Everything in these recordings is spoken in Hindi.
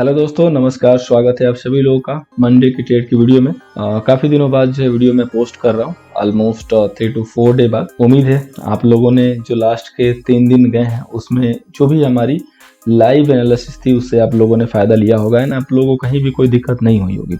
हेलो दोस्तों, नमस्कार। स्वागत है आप सभी लोगों का मंडे की ट्रेड की वीडियो में। काफी दिनों बाद जो है वीडियो में पोस्ट कर रहा हूँ, ऑलमोस्ट 3 to 4 डे बाद। उम्मीद है आप लोगों ने जो लास्ट के 3 दिन गए हैं उसमें जो भी हमारी लाइव एनालिसिस थी उससे आप लोगों ने फायदा लिया होगा एंड आप लोगों को कहीं भी कोई दिक्कत नहीं हुई होगी।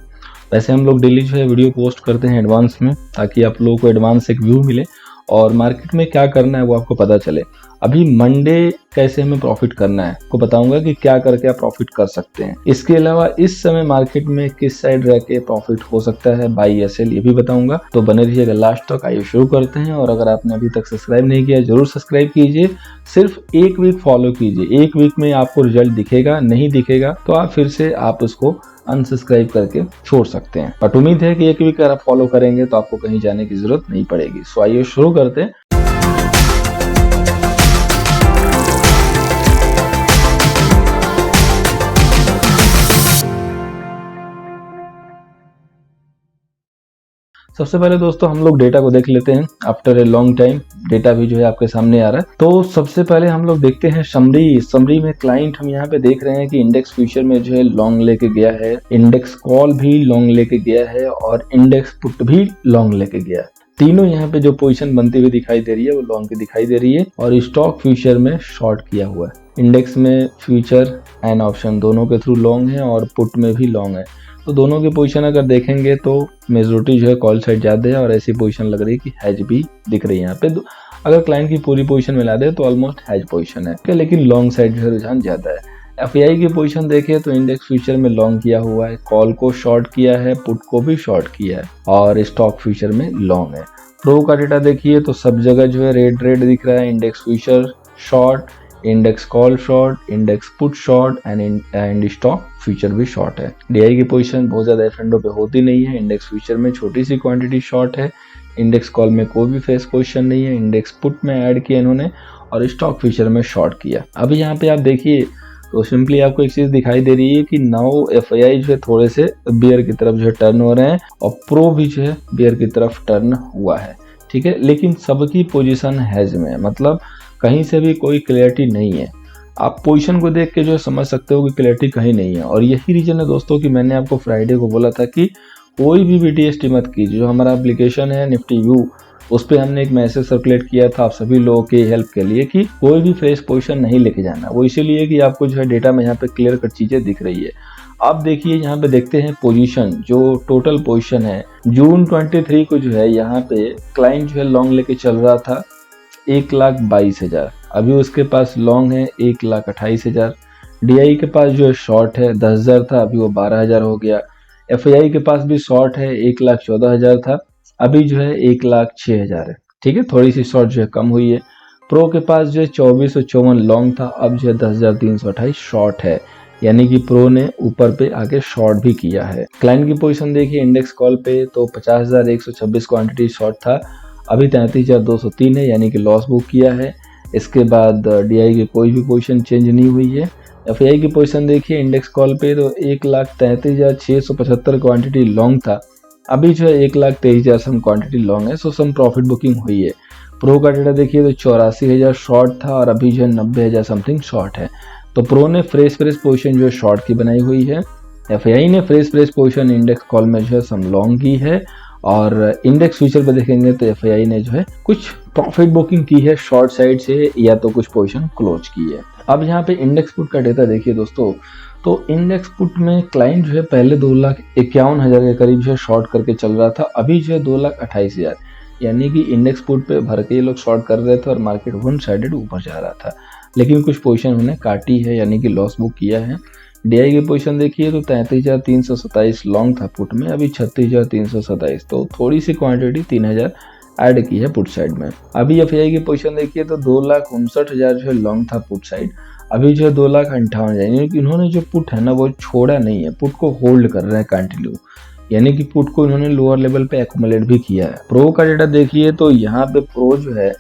वैसे हम लोग डेली जो है वीडियो पोस्ट करते हैं एडवांस में, ताकि आप लोगों को एडवांस एक व्यू मिले और मार्केट में क्या करना है वो आपको पता चले। अभी मंडे कैसे हमें प्रॉफिट करना है आपको बताऊंगा कि क्या करके आप प्रॉफिट कर सकते हैं। इसके अलावा इस समय मार्केट में किस साइड रह के प्रॉफिट हो सकता है, बाई या सेल, ये भी बताऊंगा। तो बने रहिएगा लास्ट तक। आइए शुरू करते हैं। और अगर आपने अभी तक सब्सक्राइब नहीं किया जरूर सब्सक्राइब कीजिए। सिर्फ एक वीक फॉलो कीजिए, एक वीक में आपको रिजल्ट दिखेगा, नहीं दिखेगा तो आप फिर से आप उसको अनसब्सक्राइब करके छोड़ सकते हैं। बट उम्मीद है कि एक वीक अगर आप फॉलो करेंगे तो आपको कहीं जाने की जरूरत नहीं पड़ेगी। सो आइए शुरू करते हैं। सबसे पहले दोस्तों हम लोग डेटा को देख लेते हैं। After a long time data भी जो है आपके सामने आ रहा है। तो सबसे पहले हम लोग देखते हैं समरी में क्लाइंट हम यहाँ पे देख रहे हैं कि इंडेक्स फ्यूचर में जो है लॉन्ग लेके गया है, इंडेक्स कॉल भी लॉन्ग लेके गया है और इंडेक्स पुट भी लॉन्ग लेके गया है। तीनों यहाँ पे जो पोजीशन बनती हुई दिखाई दे रही है वो लॉन्ग की दिखाई दे रही है और स्टॉक फ्यूचर में शॉर्ट किया हुआ है। इंडेक्स में फ्यूचर एंड ऑप्शन दोनों के थ्रू लॉन्ग है और पुट में भी लॉन्ग है। तो दोनों की पोजीशन अगर देखेंगे तो मेजोरिटी जो है कॉल साइड ज्यादा है और ऐसी पोजीशन लग रही है कि हैज भी दिख रही है यहाँ पे। अगर क्लाइंट की पूरी पोजीशन मिला दे तो ऑलमोस्ट हैज पोजीशन है, लेकिन लॉन्ग साइड जो है रुझान ज्यादा है। एफआईआई की पोजीशन देखें तो इंडेक्स फ्यूचर में लॉन्ग किया हुआ है, कॉल को शॉर्ट किया है, पुट को भी शॉर्ट किया है और स्टॉक फ्यूचर में लॉन्ग है। प्रो का डेटा देखिए तो सब जगह जो है रेड दिख रहा है। Index future short, index call short, index put short and stock future भी शॉर्ट है। डीआई की पोजीशन बहुत ज्यादा एफ पे होती नहीं है। इंडेक्स फ्यूचर में छोटी सी क्वांटिटी शॉर्ट है, इंडेक्स कॉल में कोई भी फ्रेश पोजीशन नहीं है, इंडेक्स पुट में ऐड किया इन्होंने और स्टॉक फ्यूचर में शॉर्ट किया। अभी यहाँ पे आप देखिए तो सिंपली आपको एक चीज दिखाई दे रही है कि नाउ एफआईआई जो है थोड़े से बियर की तरफ जो है टर्न हो रहे हैं और प्रो भी जो है बियर की तरफ टर्न हुआ है, ठीक है। लेकिन सबकी पोजीशन हैज में है, मतलब कहीं से भी कोई क्लियरिटी नहीं है। आप पोजीशन को देख के जो समझ सकते हो कि क्लियरिटी कहीं नहीं है। और यही रीजन है दोस्तों कि मैंने आपको फ्राइडे को बोला था कि कोई भी बीटीएसटी मत कीजिए। जो हमारा एप्लीकेशन है निफ्टी व्यू, उस पर हमने एक मैसेज सर्कुलेट किया था आप सभी लोगों के हेल्प के लिए कि कोई भी फ्रेश पोजीशन नहीं लेके जाना। वो इसीलिए कि आपको जो है डेटा में यहाँ पे क्लियर कट चीजें दिख रही है। आप देखिए यहाँ पे देखते हैं पोजीशन, जो टोटल पोजीशन है जून 23 को जो है यहाँ पे क्लाइंट जो है लॉन्ग लेके चल रहा था 1,22,000। अभी उसके पास लॉन्ग है 1,28,000। डीआई के पास जो है शॉर्ट है 10,000 था, अभी वो 12,000 हो गया। एफआईआई के पास भी शॉर्ट है 1,14,000 था, अभी जो है 1,06,000 है, ठीक है। थोड़ी सी शॉर्ट जो है कम हुई है। प्रो के पास जो है 2454 लॉन्ग था, अब जो है 10,328 शॉर्ट है, यानी कि प्रो ने ऊपर पे आके शॉर्ट भी किया है। क्लाइंट की पोजीशन देखिए इंडेक्स कॉल पे तो 50,126 क्वांटिटी शॉर्ट था, अभी 33,203 है, यानी कि लॉस बुक किया है। इसके बाद डीआई की कोई भी पोजीशन चेंज नहीं हुई है। एफआईआई की पोजीशन देखिए इंडेक्स कॉल पे तो 1,33,675 क्वांटिटी लॉन्ग था, अभी जो है 1,23,000 सम क्वांटिटी लॉन्ग है। सो सम प्रॉफिट बुकिंग हुई है। प्रो का डेटा देखिए तो 84,000 शॉर्ट था और अभी जो है 90,000 समथिंग शॉर्ट है। तो प्रो ने फ्रेश पोजीशन जो है शॉर्ट की बनाई हुई है। एफआईआई ने फ्रेश पोजीशन इंडेक्स कॉल में जो है सम लॉन्ग की है और इंडेक्स फ्यूचर पे देखेंगे तो एफआईआई ने जो है कुछ प्रॉफिट बुकिंग की है शॉर्ट साइड से, या तो कुछ पोजीशन क्लोज की है। अब यहाँ पे इंडेक्स पुट का डेटा देखिए दोस्तों, तो इंडेक्स पुट में क्लाइंट जो है पहले 2,51,000 के करीब जो है शॉर्ट करके चल रहा था, अभी जो है 2,28,000, यानी कि इंडेक्स पुट पे भर के ये लोग शॉर्ट कर रहे थे और मार्केट वन साइडेड ऊपर जा रहा था। लेकिन कुछ पोजीशन उन्हें काटी है, यानी कि लॉस बुक किया है। डीआई की पोजीशन देखिए तो 33,327 लॉन्ग था पुट में, अभी 36,327, तो थोड़ी सी क्वांटिटी 3,000 ऐड की है पुट साइड में। अभी एफआईआई की पोजीशन देखिए तो 2,59,000 जो है लॉन्ग था पुट साइड, अभी जो है 2,58,000, यानी कि इन्होंने जो पुट है ना वो छोड़ा नहीं है, पुट को होल्ड कर रहे हैं कंटिन्यू, यानी कि पुट को इन्होंने लोअर लेवल पे एक्युमुलेट भी किया है। प्रो का डेटा देखिए तो यहाँ पे प्रो जो है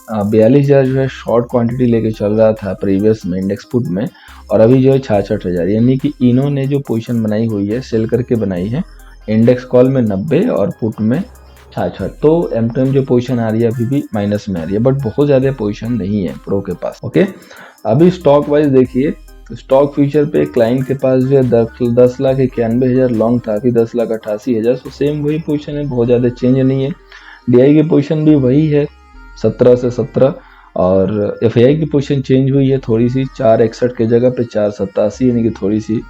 42,000 जो है शॉर्ट क्वांटिटी लेके चल रहा था प्रीवियस में इंडेक्स पुट में, और अभी जो है 66,000, यानी कि इन्होंने जो पोजीशन बनाई हुई है सेल करके बनाई है। इंडेक्स कॉल में 90 और पुट में 66, तो एम जो पोजीशन आ रही है अभी भी माइनस में आ रही है, बट बहुत ज्यादा पोजीशन नहीं है प्रो के पास, ओके। अभी स्टॉक वाइज देखिए स्टॉक फ्यूचर पे क्लाइंट के पास जो है 10,91,000 लॉन्ग था, अभी 10,88,000। तो सेम वही पोजीशन है, बहुत ज़्यादा चेंज नहीं है। DI की पोजीशन भी वही है 17 से 17, और FAI की पोजीशन चेंज हुई है थोड़ी सी, 461 की जगह पे 487, यानी कि थोड़ी सी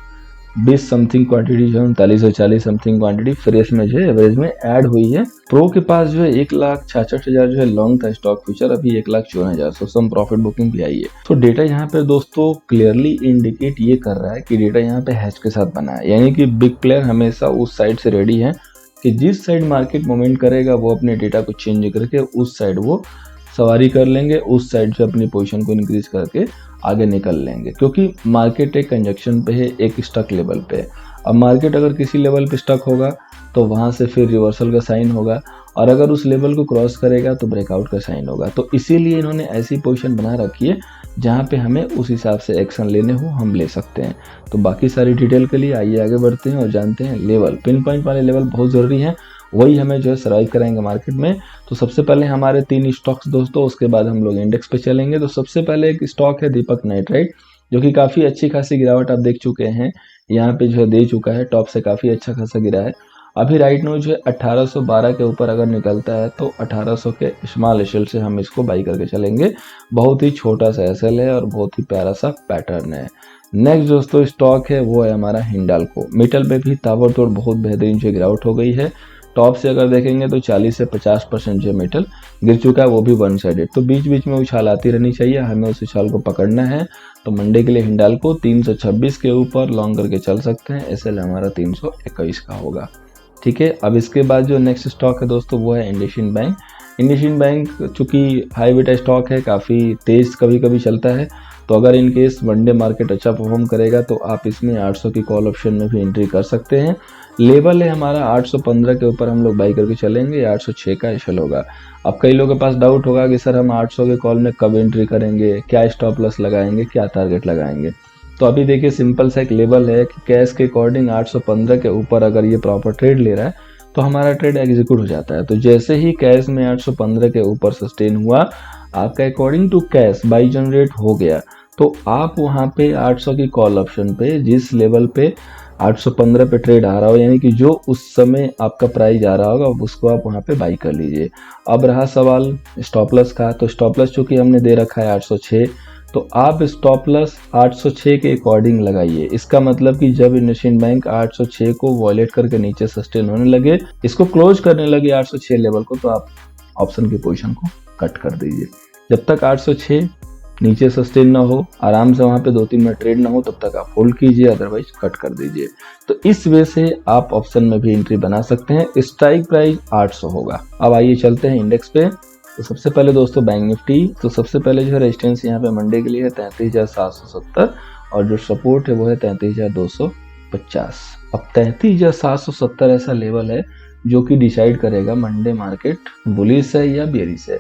20 समथिंग क्वांटिटी जो है 3940 समथिंग क्वांटिटी फ्रेश में जो है एवरेज में ऐड हुई है। प्रो के पास जो है 1,66,000 जो है लॉन्ग था स्टॉक फ्यूचर, अभी 1,54,000, सो सम प्रॉफिट बुकिंग भी आई है। तो डेटा यहाँ पे दोस्तों क्लियरली इंडिकेट ये कर रहा है कि डेटा यहाँ पे हैच के साथ बना है, यानी कि बिग प्लेयर हमेशा उस साइड से रेडी है कि जिस साइड मार्केट मूवमेंट करेगा वो अपने डेटा को चेंज करके उस साइड वो सवारी कर लेंगे, उस साइड से अपनी पोजीशन को इंक्रीज करके आगे निकल लेंगे, क्योंकि मार्केट एक कंजक्शन पे है, एक स्टक लेवल पे है। अब मार्केट अगर किसी लेवल पे स्टक होगा तो वहाँ से फिर रिवर्सल का साइन होगा, और अगर उस लेवल को क्रॉस करेगा तो ब्रेकआउट का साइन होगा। तो इसीलिए इन्होंने ऐसी पोजीशन बना रखी है जहाँ पे हमें उस हिसाब से एक्शन लेने हो हम ले सकते हैं। तो बाकी सारी डिटेल के लिए आइए आगे बढ़ते हैं और जानते हैं लेवल, पिन पॉइंट वाले लेवल बहुत ज़रूरी हैं, वही हमें जो है सर्वाइव कराएंगे मार्केट में। तो सबसे पहले हमारे 3 स्टॉक्स दोस्तों, उसके बाद हम लोग इंडेक्स पे चलेंगे। तो सबसे पहले एक स्टॉक है दीपक नाइट्राइट, जो कि काफ़ी अच्छी खासी गिरावट आप देख चुके हैं, यहाँ पे जो है दे चुका है, टॉप से काफ़ी अच्छा खासा गिरा है। अभी राइट नो जो है 1812 के ऊपर अगर निकलता है तो 1800 के स्मॉल एसएल से हम इसको बाई करके चलेंगे। बहुत ही छोटा सा एसएल है और बहुत ही प्यारा सा पैटर्न है। नेक्स्ट दोस्तों स्टॉक है वो है हमारा हिंडाल्को। मेटल पे भी ताबड़तोड़ बहुत बेहतरीन जो गिरावट हो गई है। टॉप से अगर देखेंगे तो 40 से 50% जो मेटल गिर चुका है, वो भी वन साइडेड। तो बीच बीच में उछाल आती रहनी चाहिए, हमें उस उछाल को पकड़ना है। तो मंडे के लिए हिंडाल्को 326 के ऊपर लॉन्ग करके चल सकते हैं, एसएल हमारा 321 का होगा। ठीक है, अब इसके बाद जो नेक्स्ट स्टॉक है दोस्तों वो है इंडसइंड बैंक। इंडसइंड बैंक चूंकि हाई बीटा स्टॉक है, काफ़ी तेज़ कभी कभी चलता है, तो अगर इन केस वनडे मार्केट अच्छा परफॉर्म करेगा तो आप इसमें 800 की कॉल ऑप्शन में भी एंट्री कर सकते हैं। लेवल है हमारा 815 के ऊपर हम लोग बाई करके चलेंगे, 806 का एशल होगा। अब कई लोगों के पास डाउट होगा कि सर हम 800 के कॉल में कब एंट्री करेंगे, क्या स्टॉप लॉस लगाएंगे, क्या टारगेट लगाएंगे। तो अभी देखिए सिंपल सा एक लेवल है कि कैश के अकॉर्डिंग 815 के ऊपर अगर ये प्रॉपर ट्रेड ले रहा है तो हमारा ट्रेड एग्जीक्यूट हो जाता है। तो जैसे ही कैश में 815 के ऊपर सस्टेन हुआ, आपका according to cash by generate हो गया, तो आप वहाँ पे 800 की कॉल ऑप्शन पे जिस लेवल पे 815 पे ट्रेड आ रहा हो, यानी कि जो उस समय आपका प्राइस आ रहा होगा उसको आप वहाँ पे बाई कर लीजिए। अब रहा सवाल स्टॉप लॉस का, तो स्टॉप लॉस चूँकि हमने दे रखा है 806, तो आप स्टॉप लॉस 806 के अकॉर्डिंग लगाइए। इसका मतलब कि जब इंडसइंड बैंक 806 को वॉलेट करके नीचे सस्टेन होने लगे, इसको क्लोज करने लगे 806 लेवल को, तो आप ऑप्शन की पोजीशन को कट कर दीजिए। जब तक 806 नीचे सस्टेन ना हो, आराम से वहाँ पे 2-3 मिनट ट्रेड ना हो, तब तक आप होल्ड कीजिए, अदरवाइज कट कर दीजिए। तो इस वे से आप ऑप्शन में भी एंट्री बना सकते हैं। स्ट्राइक प्राइस 800 होगा। अब आइए चलते हैं इंडेक्स पे। तो सबसे पहले दोस्तों बैंक निफ्टी, तो सबसे पहले जो है रेजिस्टेंस यहाँ पे मंडे के लिए है 33,770, और जो सपोर्ट है वो है 33,250। अब 33,770 ऐसा लेवल है जो कि डिसाइड करेगा मंडे मार्केट बुलिश है या बेरिश है।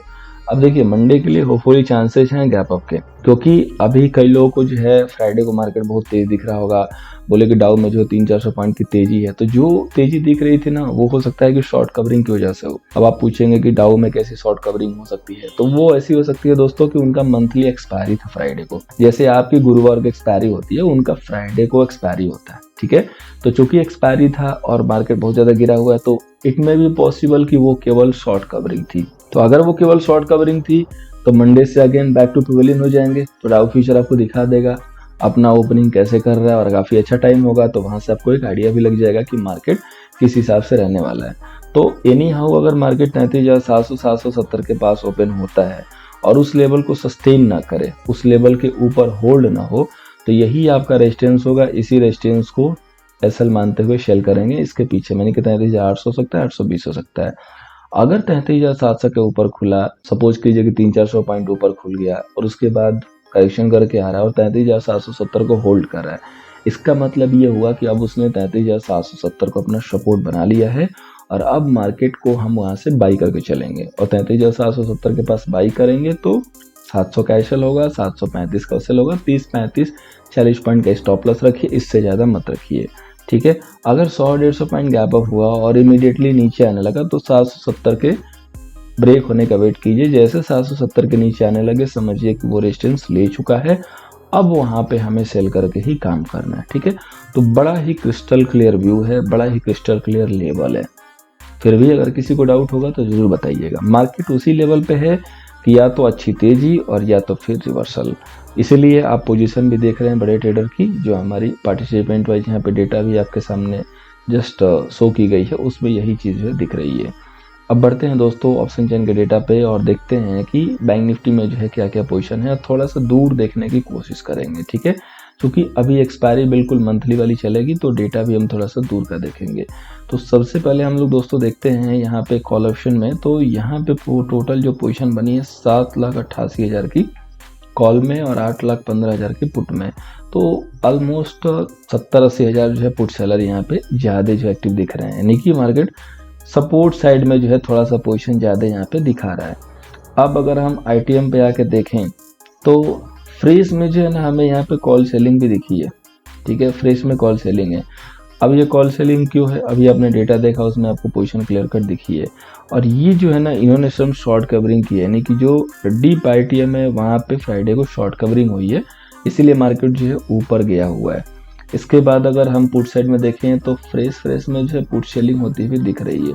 अब देखिए मंडे के लिए होपफुली चांसेस हैं गैप अप के, क्योंकि अभी कई लोगों को जो है फ्राइडे को मार्केट बहुत तेज दिख रहा होगा, बोले कि डाउ में जो 300-400 पॉइंट की तेजी है, तो जो तेजी दिख रही थी ना वो हो सकता है कि शॉर्ट कवरिंग की वजह से हो। अब आप पूछेंगे कि डाउ में कैसी शॉर्ट कवरिंग हो सकती है, तो वो ऐसी हो सकती है दोस्तों कि उनका मंथली एक्सपायरी था फ्राइडे को, जैसे आपकी गुरुवार को एक्सपायरी होती है, उनका फ्राइडे को एक्सपायरी होता है। ठीक है, तो चूंकि एक्सपायरी था और मार्केट बहुत ज्यादा गिरा हुआ है, तो इट में भी पॉसिबल कि वो केवल शॉर्ट कवरिंग थी। तो अगर वो केवल शॉर्ट कवरिंग थी तो मंडे से अगेन बैक टू पवेलियन हो जाएंगे, तो डाउ फ्यूचर आपको दिखा देगा अपना ओपनिंग कैसे कर रहा है, और काफ़ी अच्छा टाइम होगा, तो वहाँ से आपको एक आइडिया भी लग जाएगा कि मार्केट किस हिसाब से रहने वाला है। तो एनी हाउ अगर मार्केट 33,770 के पास ओपन होता है और उस लेवल को सस्टेन ना करे, उस लेवल के ऊपर होल्ड ना हो, तो यही आपका रेजिस्टेंस होगा। इसी रेजिस्टेंस को एसएल मानते हुए शेल करेंगे। इसके पीछे मैंने कि 33,800 हो सकता है, 820 हो सकता है। अगर 33,700 के ऊपर खुला, सपोज कीजिए कि 300-400 पॉइंट ऊपर खुल गया और उसके बाद करेक्शन करके आ रहा है और 33,770 को होल्ड कर रहा है, इसका मतलब ये हुआ कि अब उसने 33,770 को अपना सपोर्ट बना लिया है, और अब मार्केट को हम वहाँ से बाई करके चलेंगे, और 33,770 के पास बाई करेंगे तो 700 का एशल होगा, 735 का एशल होगा, 30-35-40 पॉइंट का स्टॉप लॉस रखिए, इससे ज़्यादा मत रखिए। ठीक है, अगर 100-150 पॉइंट गैप अप हुआ और इमीडिएटली नीचे आने लगा तो 770 के ब्रेक होने का वेट कीजिए। जैसे 770 के नीचे आने लगे समझिए कि वो रेजिस्टेंस ले चुका है। अब वहाँ पे हमें सेल करके ही काम करना है, ठीक है। तो बड़ा ही क्रिस्टल क्लियर व्यू है, बड़ा ही क्रिस्टल क्लियर लेवल है। फिर भी अगर किसी को डाउट होगा तो ज़रूर बताइएगा। मार्केट उसी लेवल पे है कि या तो अच्छी तेज़ी और या तो फिर रिवर्सल। इसीलिए आप पोजीशन भी देख रहे हैं बड़े ट्रेडर की, जो हमारी पार्टिसिपेंट वाइज यहाँ पे डेटा भी आपके सामने जस्ट शो की गई है, उसमें यही चीज़ जो है दिख रही है। अब बढ़ते हैं दोस्तों ऑप्शन चेन के डेटा पे और देखते हैं कि बैंक निफ्टी में जो है क्या क्या पोजीशन है, और थोड़ा सा दूर देखने की कोशिश करेंगे, ठीक है। क्योंकि अभी एक्सपायरी बिल्कुल मंथली वाली चलेगी, तो डेटा भी हम थोड़ा सा दूर का देखेंगे। तो सबसे पहले हम लोग दोस्तों देखते हैं यहाँ पे कॉल ऑप्शन में, तो यहाँ पे टोटल जो पोजीशन बनी है 7,88,000 की कॉल में और 8,15,000 की पुट में। तो ऑलमोस्ट 70-80 हज़ार जो है पुट सेलर यहाँ पे ज़्यादा जो एक्टिव दिख रहे हैं, यानी कि मार्केट सपोर्ट साइड में जो है थोड़ा सा पोजीशन ज़्यादा यहाँ पे दिखा रहा है। अब अगर हम आईटीएम पे आके देखें तो फ्रेश में जो है ना हमें यहाँ पे कॉल सेलिंग भी दिखी है, ठीक है। फ्रेश में कॉल सेलिंग है। अब ये कॉल सेलिंग क्यों है, अभी आपने डेटा देखा उसमें आपको पोजीशन क्लियर कट दिखी है। और ये जो है ना इन्होंने सब शॉर्ट कवरिंग की है, यानी कि जो डीप आईटीएम है वहाँ पे फ्राइडे को शॉर्ट कवरिंग हुई है, इसीलिए मार्केट जो है ऊपर गया हुआ है। इसके बाद अगर हम पुट साइड में देखें तो फ्रेश में जो है पुट सेलिंग होती हुई दिख रही है,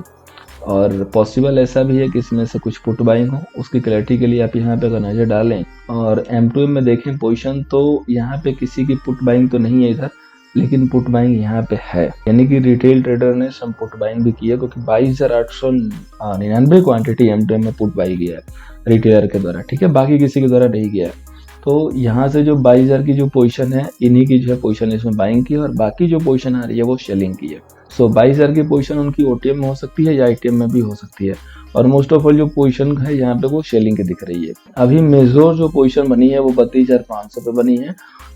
और पॉसिबल ऐसा भी है कि इसमें से कुछ पुट बाइंग हो। उसकी क्लैरिटी के लिए आप यहाँ पे अगर नज़र डालें और M2M में देखें पोजीशन, तो यहाँ पे किसी की पुट बाइंग तो नहीं है इधर, लेकिन पुट बाइंग यहाँ पे है, यानी कि रिटेल ट्रेडर ने सम पुट बाइंग भी की है, क्योंकि 22,899 क्वांटिटी M2M में पुट बाई गया है रिटेलर के द्वारा, ठीक है। बाकी किसी के द्वारा नहीं गया है। तो यहाँ से जो 22,000 की जो पोजीशन है, इन्हीं की जो है पोजीशन इसमें बाइंग की है, और बाकी जो पोजीशन आ रही है वो सेलिंग की है। सो 22,000 की पोजीशन उनकी ओटीएम में हो सकती है या आईटीएम में भी हो सकती है, और मोस्ट ऑफ ऑल जो पोजीशन है यहाँ पे वो सेलिंग की दिख रही है। अभी मेजोर जो पोजीशन बनी है वो 32,500 पे बनी है,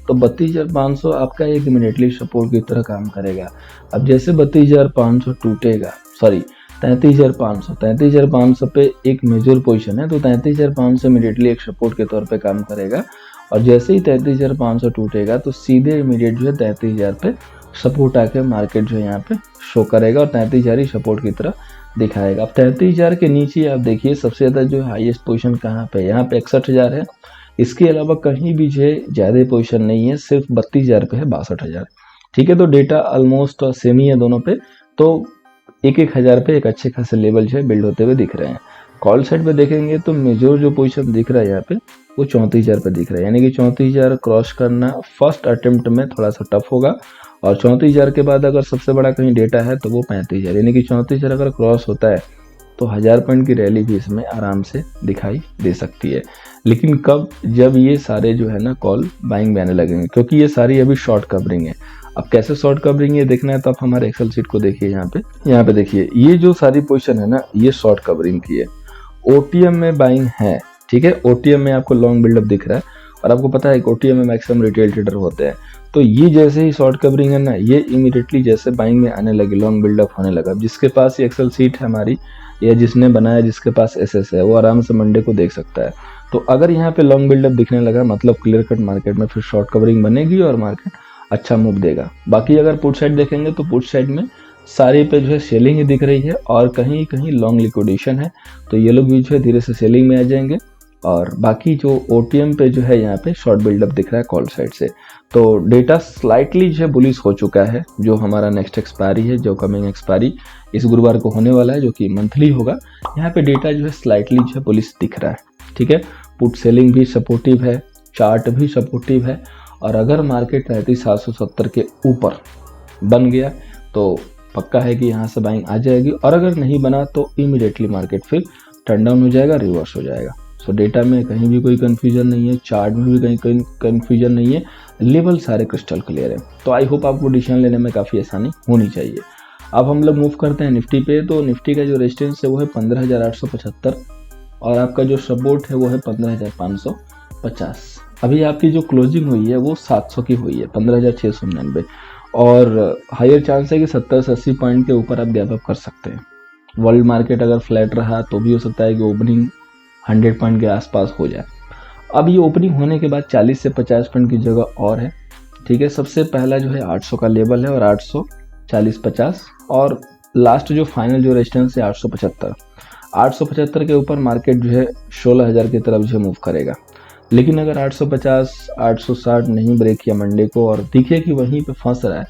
तो 32,500 आपका एक इमीडिएटली सपोर्ट की तरह काम करेगा। अब जैसे 32,500 टूटेगा, सॉरी 33,500 पे एक मेजर पोजीशन है, तो 33,500 इमीडिएटली एक सपोर्ट के तौर पे काम करेगा। और जैसे ही 33,500 टूटेगा तो सीधे इमीडिएट जो है 33,000 पे सपोर्ट आके मार्केट जो है यहाँ पे शो करेगा, और 33,000 ही सपोर्ट की तरह दिखाएगा। अब 33,000 के नीचे आप देखिए सबसे ज़्यादा जो हाईएस्ट पोजीशन कहाँ पे, यहाँ पे 61,000 है। इसके अलावा कहीं भी जो है ज़्यादा पोजीशन नहीं है, सिर्फ 32,000 पे है 62,000, ठीक है। तो डेटा ऑलमोस्ट सेम ही है दोनों पे, तो 1,000 पे एक अच्छे खासे लेवल जो है बिल्ड होते हुए दिख रहे हैं। कॉल साइड पे देखेंगे तो मेजर जो पोजीशन दिख रहा है यहाँ पे वो 34,000 पे दिख रहा है, यानी कि 34,000 क्रॉस करना फर्स्ट अटेम्प्ट में थोड़ा सा टफ होगा, और 34,000 के बाद अगर सबसे बड़ा कहीं डेटा है तो वो 35,000, यानी कि 34,000 अगर क्रॉस होता है तो 1000 पॉइंट की रैली भी इसमें आराम से दिखाई दे सकती है। लेकिन कब, जब ये सारे जो है ना कॉल बाइंग में आने लगेंगे, क्योंकि ये सारी अभी शॉर्ट कवरिंग है। अब कैसे शॉर्ट कवरिंग ये देखना है तो आप हमारे एक्सेल शीट को देखिए, यहाँ पे देखिए ये जो सारी पोजीशन है ना ये शॉर्ट कवरिंग की है। ओटीएम में बाइंग है, ठीक है। ओटीएम में आपको लॉन्ग बिल्डअप दिख रहा है, और आपको पता है कि ओटीएम में मैक्सिमम रिटेल ट्रेडर होते हैं, तो ये जैसे ही शॉर्ट कवरिंग है ना ये इमीडिएटली जैसे बाइंग में आने लगी, लॉन्ग बिल्डअप होने लगा। जिसके पास ये एक्सेल शीट है हमारी, या जिसने बनाया, जिसके पास एसएस है, वो आराम से मंडे को देख सकता है। तो अगर यहाँ पे लॉन्ग बिल्डअप दिखने लगा मतलब क्लियर कट मार्केट में फिर शॉर्ट कवरिंग बनेगी और मार्केट अच्छा मूव देगा। बाकी अगर पुट साइड देखेंगे तो पुट साइड में सारे पे जो है सेलिंग ही दिख रही है, और कहीं कहीं लॉन्ग लिक्विडेशन है, तो ये लोग भी जो है धीरे से सेलिंग में आ जाएंगे। और बाकी जो ओटीएम पे जो है यहाँ पे शॉर्ट बिल्डअप दिख रहा है कॉल साइड से। तो डेटा स्लाइटली जो है बुलिश हो चुका है। जो हमारा नेक्स्ट एक्सपायरी है, जो कमिंग एक्सपायरी इस गुरुवार को होने वाला है, जो कि मंथली होगा, यहाँ पे डेटा जो है स्लाइटली जो है बुलिश दिख रहा है, ठीक है। पुट सेलिंग भी सपोर्टिव है, चार्ट भी सपोर्टिव है, और अगर मार्केट 33,770 के ऊपर बन गया तो पक्का है कि यहाँ से बाइंग आ जाएगी, और अगर नहीं बना तो इमीडिएटली मार्केट फिर टर्न डाउन हो जाएगा, रिवर्स हो जाएगा। सो डेटा में कहीं भी कोई कंफ्यूजन नहीं है, चार्ट में भी कहीं कंफ्यूजन नहीं है, लेवल सारे क्रिस्टल क्लियर है। तो आई होप आपको डिसीजन लेने में काफ़ी आसानी होनी चाहिए। अब हम लोग मूव करते हैं निफ्टी पे। तो निफ्टी का जो रेजिस्टेंस है वो है 15,875, और आपका जो सपोर्ट है वो है 15,550। अभी आपकी जो क्लोजिंग हुई है वो 700 की हुई है, 15,699, और हायर चांस है कि 70 से 80 पॉइंट के ऊपर आप गैप अप कर सकते हैं। वर्ल्ड मार्केट अगर फ्लैट रहा तो भी हो सकता है कि ओपनिंग 100 पॉइंट के आसपास हो जाए। अब ये ओपनिंग होने के बाद 40 से 50 पॉइंट की जगह और है, ठीक है। सबसे पहला जो है 800 का लेवल है, और 800, 40, 50, और लास्ट जो फाइनल जो रेजिस्टेंस है 875। 875 के ऊपर मार्केट जो है 16,000 की तरफ जो मूव करेगा। लेकिन अगर 850 860 नहीं ब्रेक किया मंडे को और दिखे कि वहीं पे फंस रहा है,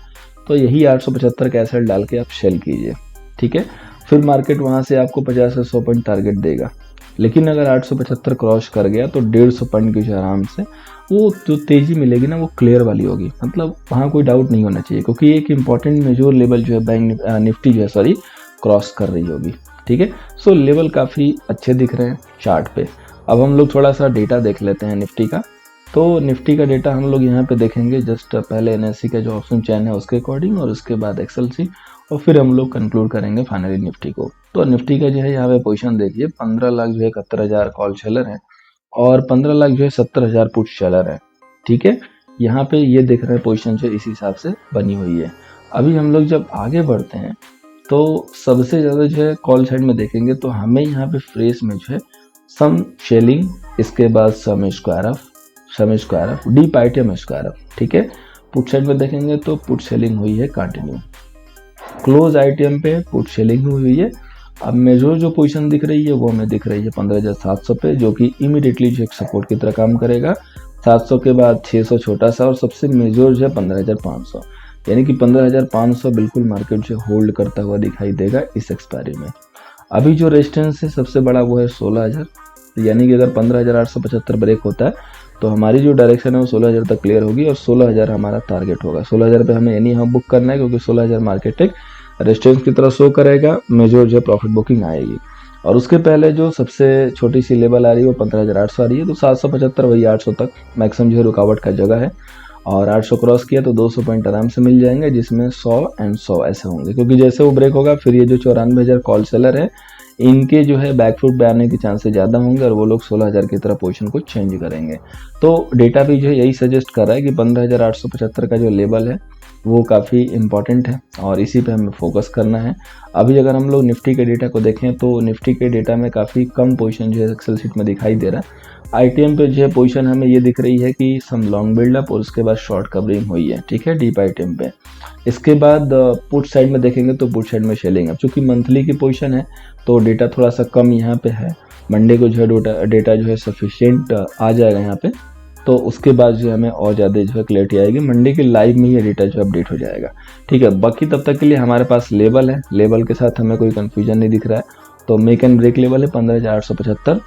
तो यही 875 का एसेट डाल के आप सेल कीजिए, ठीक है। फिर मार्केट वहां से आपको 50 से 100 पॉइंट टारगेट देगा, लेकिन अगर 875 क्रॉस कर गया तो 150 पॉइंट की जो आराम से वो जो तेजी मिलेगी ना वो क्लियर वाली होगी, मतलब वहाँ कोई डाउट नहीं होना चाहिए, क्योंकि एक इंपॉर्टेंट मेजर लेवल जो है बैंक निफ्टी जो है सॉरी क्रॉस कर रही होगी, ठीक है। सो लेवल काफ़ी अच्छे दिख रहे हैं चार्ट पे। अब हम लोग थोड़ा सा डेटा देख लेते हैं निफ्टी का। तो निफ्टी का डेटा हम लोग यहाँ पे देखेंगे, जस्ट पहले एनएससी का जो ऑप्शन चैन है उसके अकॉर्डिंग, और उसके बाद एक्सएलसी, और फिर हम लोग कंक्लूड करेंगे फाइनली निफ्टी को। तो निफ्टी का जो है यहाँ पे पोजीशन देखिए, 15 लाख जो है 71,000 कॉल सेलर है और 15 लाख जो है 70,000 पुट सेलर है, ठीक है। यहाँ पे ये देख रहे हैं पोजीशन जो इस हिसाब से बनी हुई है। अभी हम लोग जब आगे बढ़ते हैं तो सबसे ज़्यादा जो है कॉल साइड में देखेंगे तो हमें यहाँ पे फ्रेश में जो है सम शेलिंग, इसके बाद some square off deep item square off, ठीक है। पुट साइड में देखेंगे तो पुट सेलिंग हुई है कंटिन्यू, क्लोज आइटम पे पुट सेलिंग हुई है। अब मेजर जो पोजीशन दिख रही है वो हमें दिख रही है 15,700 पे, जो कि इमीडिएटली जो एक सपोर्ट की तरह काम करेगा। 700 के बाद 600 छोटा सा, और सबसे मेजर जो है 15,500, यानी कि 15,500 बिल्कुल मार्केट जो होल्ड करता हुआ दिखाई देगा इस एक्सपायरी में। अभी जो रेजिस्टेंस है सबसे बड़ा वो है 16,000, यानी कि अगर 15,875 ब्रेक होता है तो हमारी जो डायरेक्शन है वो 16,000 तक क्लियर होगी और 16,000 हमारा टारगेट होगा। 16,000 पे हमें एनी हाउ बुक करना है, क्योंकि 16,000 मार्केट एक रेजिस्टेंस की तरह शो करेगा, मेजर जो प्रॉफिट बुकिंग आएगी। और उसके पहले जो सबसे छोटी सी लेवल आ रही है वो 15,800 आ रही है, तो 775 वही 800 तक मैक्सिमम जो है रुकावट का जगह है। और 800 क्रॉस किया तो 200 पॉइंट आराम से मिल जाएंगे, जिसमें 100 एंड 100 ऐसे होंगे, क्योंकि जैसे वो ब्रेक होगा फिर ये जो 94,000 कॉल सेलर है इनके जो है बैकफुट पे आने के चांसेस ज़्यादा होंगे और वो लोग 16,000 की तरह पोजीशन को चेंज करेंगे। तो डेटा भी जो है यही सजेस्ट कर रहा है कि 15,875 का जो लेवल है वो काफ़ी इंपॉर्टेंट है और इसी पे हमें फोकस करना है। अभी अगर हम लोग निफ्टी के डेटा को देखें तो निफ्टी के डेटा में काफ़ी कम पोजीशन जो है एक्सेल शीट में दिखाई दे रहा है। आईटीएम पे जो है पोजीशन हमें ये दिख रही है कि सम लॉन्ग बिल्डअप और उसके बाद शॉर्ट कवरिंग हुई है, ठीक है, डीप आईटीएम पे। इसके बाद पुट साइड में देखेंगे तो पुट साइड में शेलिंग, अब चूंकि मंथली की पोजीशन है तो डेटा थोड़ा सा कम यहाँ पे है। मंडे को जो है डेटा जो है सफिशिएंट आ जाएगा यहाँ पे, तो उसके बाद जो हमें और ज़्यादा जो है क्लैरिटी आएगी। मंडे के लाइव में ये डेटा जो अपडेट हो जाएगा, ठीक है। बाकी तब तक के लिए हमारे पास लेवल है, लेवल के साथ हमें कोई कंफ्यूजन नहीं दिख रहा है। तो मेक एंड ब्रेक लेवल है 15,875,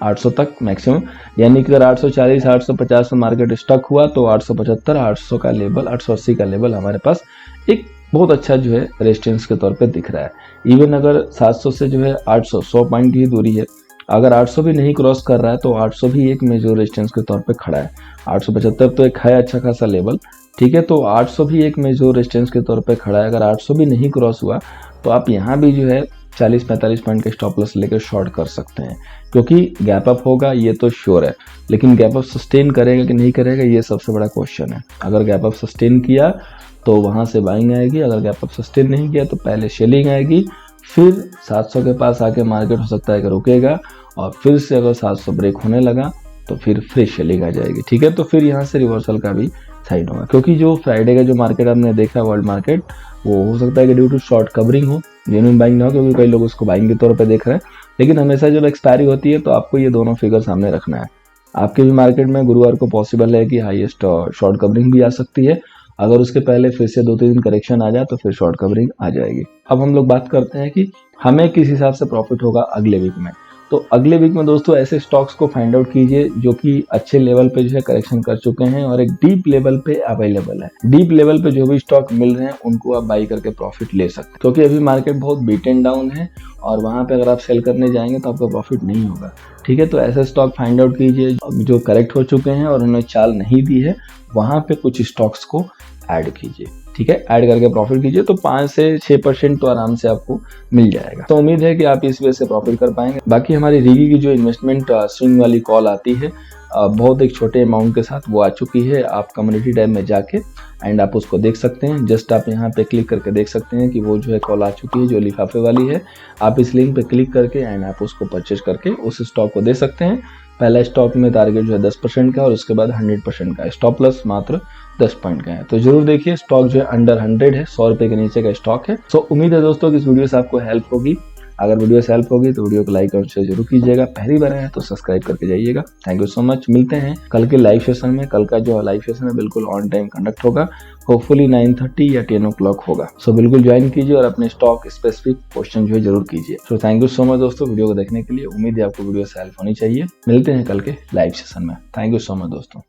800 तक मैक्सिमम, यानी कि अगर 840 850 में मार्केट स्टक हुआ तो 875 800 का लेवल 880 का लेवल हमारे पास एक बहुत अच्छा जो है रेजिस्टेंस के तौर पे दिख रहा है। इवन अगर 700 से जो है 800 100 पॉइंट की दूरी है, अगर 800 भी नहीं क्रॉस कर रहा है तो 800 भी एक मेजर रेजिस्टेंस के तौर पे खड़ा है। 875 तो एक है अच्छा खासा लेवल, ठीक है, तो 800 भी एक मेजर रेजिस्टेंस के तौर पे खड़ा है। अगर 800 भी नहीं क्रॉस हुआ तो आप यहाँ भी जो है 40-45 पॉइंट के स्टॉप लॉस लेकर शॉर्ट कर सकते हैं, क्योंकि गैप अप होगा ये तो श्योर है, लेकिन गैप अप सस्टेन करेगा कि नहीं करेगा ये सबसे बड़ा क्वेश्चन है। अगर गैप अप सस्टेन किया तो वहां से बाइंग आएगी, अगर गैप अप सस्टेन नहीं किया तो पहले सेलिंग आएगी, फिर 700 के पास आके मार्केट हो सकता है कि रुकेगा और फिर से अगर 700 ब्रेक होने लगा तो फिर फ्रेश सेलिंग आ जाएगी, ठीक है। तो फिर यहाँ से रिवर्सल का भी साइन होगा, क्योंकि जो फ्राइडे का जो मार्केट आपने देखा वर्ल्ड मार्केट, वो हो सकता है कि ड्यू टू शॉर्ट कवरिंग हो, जेन्युइन बाइंग ना हो, क्योंकि कई लोग उसको बाइंग के तौर पे देख रहे हैं। लेकिन हमेशा जब एक्सपायरी होती है तो आपको ये दोनों फिगर सामने रखना है। आपके भी मार्केट में गुरुवार को पॉसिबल है कि हाईएस्ट शॉर्ट कवरिंग भी आ सकती है, अगर उसके पहले फिर से 2-3 दिन करेक्शन आ जाए तो फिर शॉर्ट कवरिंग आ जाएगी। अब हम लोग बात करते हैं कि हमें किस हिसाब से प्रॉफिट होगा अगले वीक में। तो अगले वीक में दोस्तों ऐसे स्टॉक्स को फाइंड आउट कीजिए जो कि अच्छे लेवल पे जो है करेक्शन कर चुके हैं और एक डीप लेवल पे अवेलेबल है। डीप लेवल पे जो भी स्टॉक मिल रहे हैं उनको आप बाई करके प्रॉफिट ले सकते हैं, क्योंकि अभी मार्केट बहुत बीटन डाउन है और वहां पे अगर आप सेल करने जाएंगे तो आपका प्रॉफिट नहीं होगा, ठीक है। तो ऐसे स्टॉक फाइंड आउट कीजिए जो करेक्ट हो चुके हैं और उन्होंने चाल नहीं दी है, वहां पे कुछ स्टॉक्स को ऐड कीजिए, ठीक है। ऐड करके प्रॉफिट कीजिए तो 5 से 6% तो आराम से आपको मिल जाएगा। तो उम्मीद है कि आप इस वजह से प्रॉफिट कर पाएंगे। बाकी हमारी रीगी की जो इन्वेस्टमेंट स्विंग वाली कॉल आती है बहुत एक छोटे अमाउंट के साथ, वो आ चुकी है। आप कम्युनिटी टैब में जाके एंड आप उसको देख सकते हैं। जस्ट आप यहाँ पे क्लिक करके देख सकते हैं कि वो जो है कॉल आ चुकी है जो लिफाफे वाली है। आप इस लिंक पे क्लिक करके एंड आप उसको परचेज करके उस स्टॉक को दे सकते हैं। पहला स्टॉक में टारगेट जो है 10% का और उसके बाद 100% का, स्टॉप लॉस मात्र 10 पॉइंट का है। तो जरूर देखिए, स्टॉक जो है अंडर 100 है, 100 रुपए के नीचे का स्टॉक है। सो उम्मीद है दोस्तों कि इस वीडियो से आपको हेल्प होगी। अगर वीडियो से हेल्प होगी तो वीडियो को लाइक और शेयर जरूर कीजिएगा, पहली बार आए हैं तो सब्सक्राइब करके जाइएगा। Thank you so much. मिलते हैं कल के लाइव सेशन में। कल का जो लाइव सेशन है बिल्कुल ऑन टाइम कंडक्ट होगा, होपफुली 9:30 या 10 o'clock होगा। सो बिल्कुल ज्वाइन कीजिए और अपने स्टॉक स्पेसिफिक क्वेश्चन जो है जरूर कीजिए। So thank you so much दोस्तों वीडियो को देखने के लिए। उम्मीद है आपको वीडियो से हेल्प होनी चाहिए। मिलते हैं कल के लाइव सेशन में। थैंक यू सो मच दोस्तों।